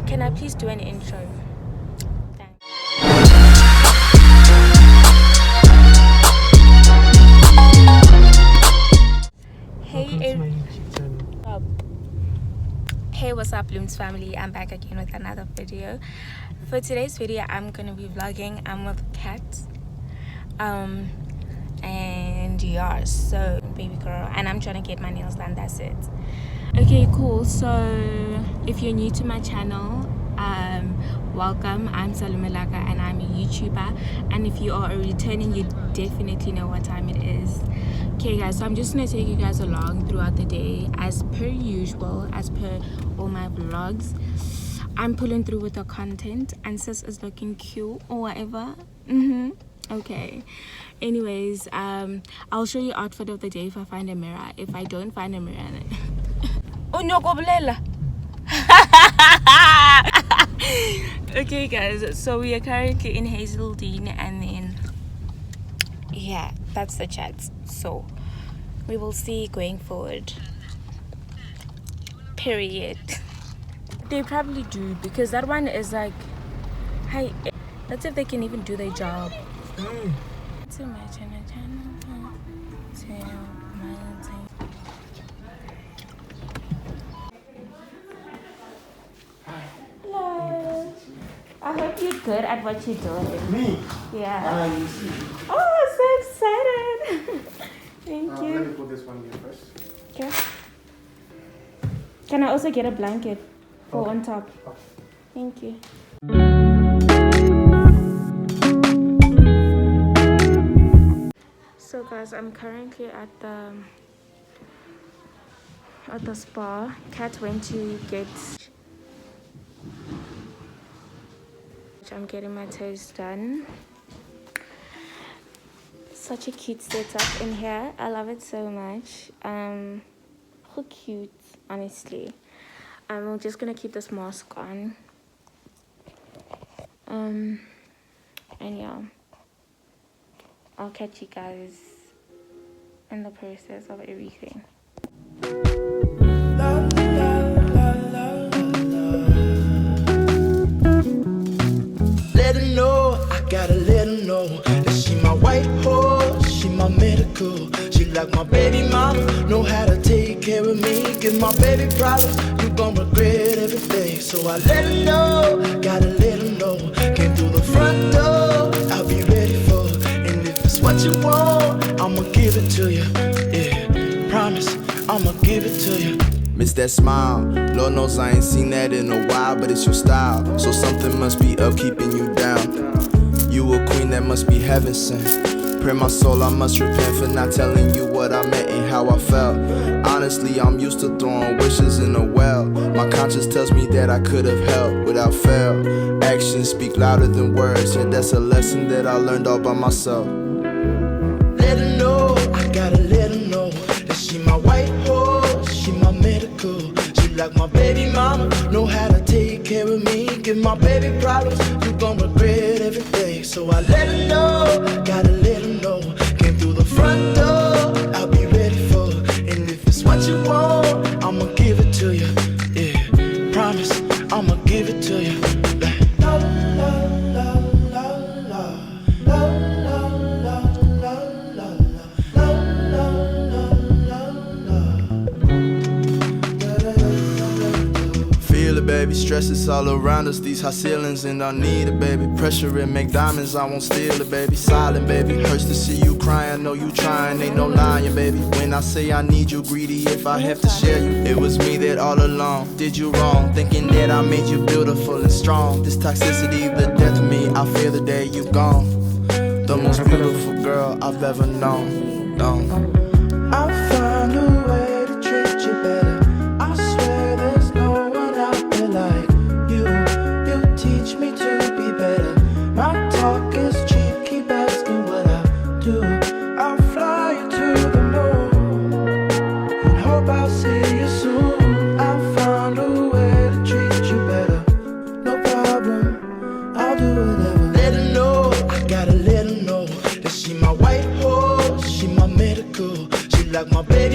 Can I please do an intro? Thanks. Hey, what's up, Looms family? I'm back again with another video. For today's video, I'm gonna be vlogging. I'm with Kat. And yeah, so baby girl, and I'm trying to get my nails done. That's it. Okay, cool. So if you're new to my channel, welcome. I'm Salomelakka and I'm a YouTuber, and if you are a returning, you definitely know what time it is. Okay guys, so I'm just gonna take you guys along throughout the day as per usual, as per all my vlogs. I'm pulling through with the content and sis is looking cute or whatever. Okay, anyways, I'll show you outfit of the day if I find a mirror. If I don't find a mirror, okay guys, so we are currently in Hazeldean, and then yeah, that's the chat. So we will see going forward, period. They probably do, because that one is like, hey, let's see if they can even do their job. Let's imagine a channel. Hello. I hope you're good at what you're doing. Me? Yeah. Oh, so excited. Thank you. Let me put this one here first. Okay. Can I also get a blanket for on top? Okay. Thank you. So guys, I'm currently at the spa. Kat went to get. I'm getting my toes done. Such a cute setup in here. I love it so much. So cute, honestly. We're just gonna keep this mask on. And yeah, I'll catch you guys in the process of everything. Let her know, I gotta let her know that she my white horse, she my medical. She like my baby mama, know how to take care of me. Give my baby problems, you gon' regret everything. So I let her know, gotta let her know. Came through the front door, I'll be ready for her. And if it's what you want, I'ma give it to you. Yeah, promise, I'ma give it to you. Miss that smile, Lord knows I ain't seen that in a while, but it's your style, so something must be up keeping you down. You a queen that must be heaven sent. Pray my soul, I must repent for not telling you what I meant and how I felt. Honestly, I'm used to throwing wishes in a well. My conscience tells me that I could have helped without fail. Actions speak louder than words, and that's a lesson that I learned all by myself. Let her know, I gotta let her know that she my white horse, she my medical. She like my baby mama, know how to take care of me. Give my baby problems, you gon' regret everything. So I let her know, gotta let her know. Came through the front door, I'll be ready for her. And if it's what you want, I'ma give it to you. Yeah, promise, I'ma give it to you. La, la, la, la, la, la, la, la, la. Feel it, baby, stress is all around us. These high ceilings and I need it, baby. Pressure and make diamonds, I won't steal it, baby. Silent, baby, hurts to see you crying. Know you trying, ain't no lying, baby. When I say I need you, greedy if I have to share you. It was me that all along did you wrong, thinking that I made you beautiful and strong. This toxicity, the death of me, I fear the day you gone. The most beautiful girl I've ever known. I'll find a way to treat you better. I swear there's no one out there like you. You teach me to be better. My talk is cheap, keep asking what I do. I'll fly you to the moon and hope I'll see you soon. I'll find a way to treat you better. No problem, I'll do whatever. Let her know, I gotta let her know that she my white horse, she my medical. She like my baby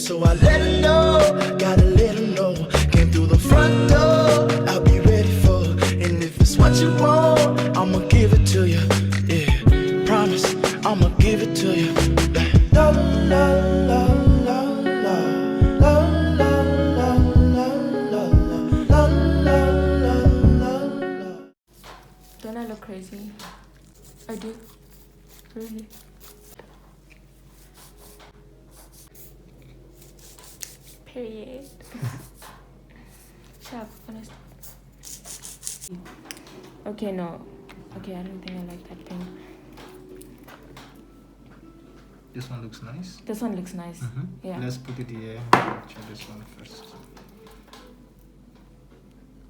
So I let her know, gotta let her know. Came through the front door, I'll be ready for her. And if it's what you want, I'ma give it to you. Yeah, promise, I'ma give it to you. La la la la la la la la la la la la la. Don't I look crazy? I do. Really. Period. Shut up, honest. Okay, no. Okay, I don't think I like that pink. This one looks nice. This one looks nice. Yeah. Let's put it here. Try this one first.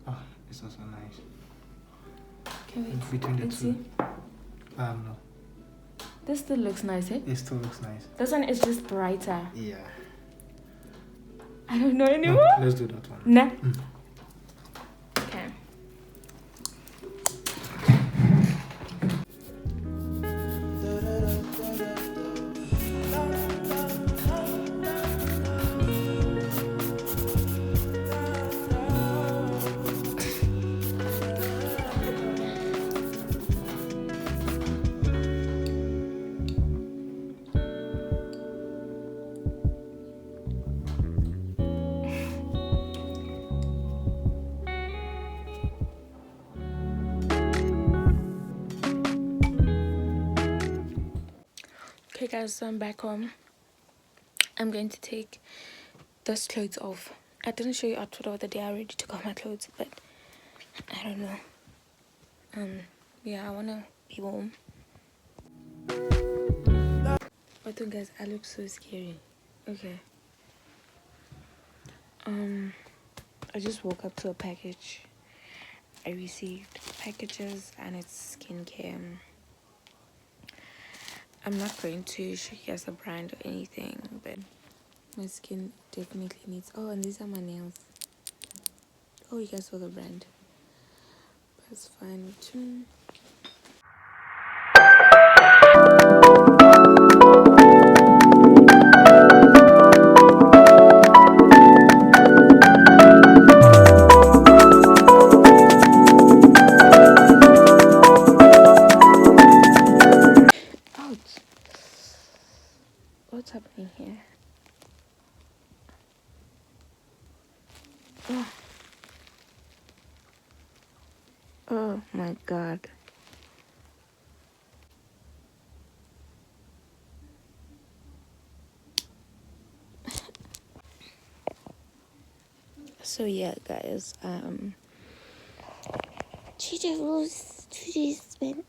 Oh, this also nice. Can we Between the let's two. see? No. This still looks nice, eh? It still looks nice. This one is just brighter. Yeah. I don't know No, anymore. let's do that one. Nah. Okay. Okay guys, so I'm back home. I'm going to take this clothes off. I didn't show you outfit of the day. I already took off my clothes, but I don't know. Yeah, I wanna be warm. But then guys, I look so scary. Okay. I just woke up to a package. I received packages and it's skincare. I'm not going to show you guys a brand or anything, but my skin definitely needs. Oh, and these are my nails. Oh, you guys saw the brand, but it's fine too. What's happening here? Oh my god. So yeah guys, she just was spent.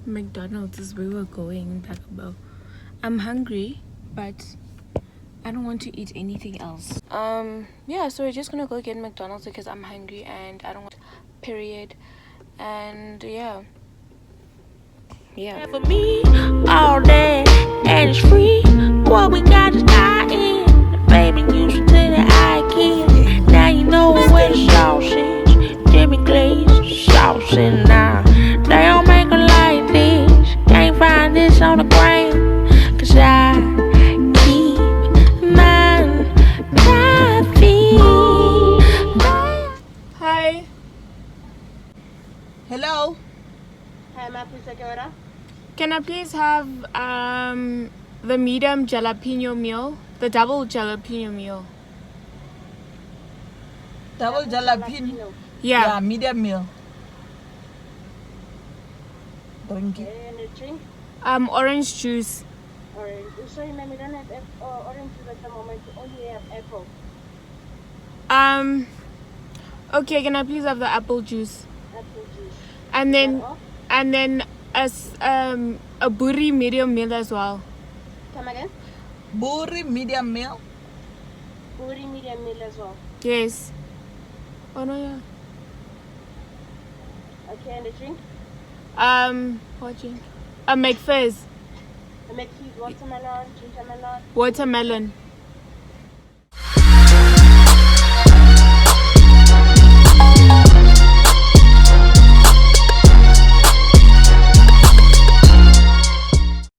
McDonald's is where we're going, Taco Bell. I'm hungry, but I don't want to eat anything else. Yeah, so we're just gonna go get McDonald's because I'm hungry and I don't want, period. And yeah. For me all day and it's free. What we got is die in. Baby used to the IKEA. Now you know where the sauce is. Jimmy Glaze sauce in now. They don't make it like this. Can't find this on the gram. Cause I keep mine coffee. Hi. Hello. Hi, ma, please take order. Can I please have the medium jalapeno meal, the double jalapeno meal? Double jalapeno. Yeah. Yeah, medium meal. Thank you. Orange juice. Orange. Oh, sorry, ma'am, we don't have orange juice at the moment. We only have apple. Okay, can I please have the apple juice? Apple juice. And then That all? a buri medium meal as well. Come again? Buri medium meal. Puri medium meal as well. Yes. Oh no, yeah. Okay, and the drink? What drink? A McFizz. The McFizz, watermelon, ginger melon. Watermelon.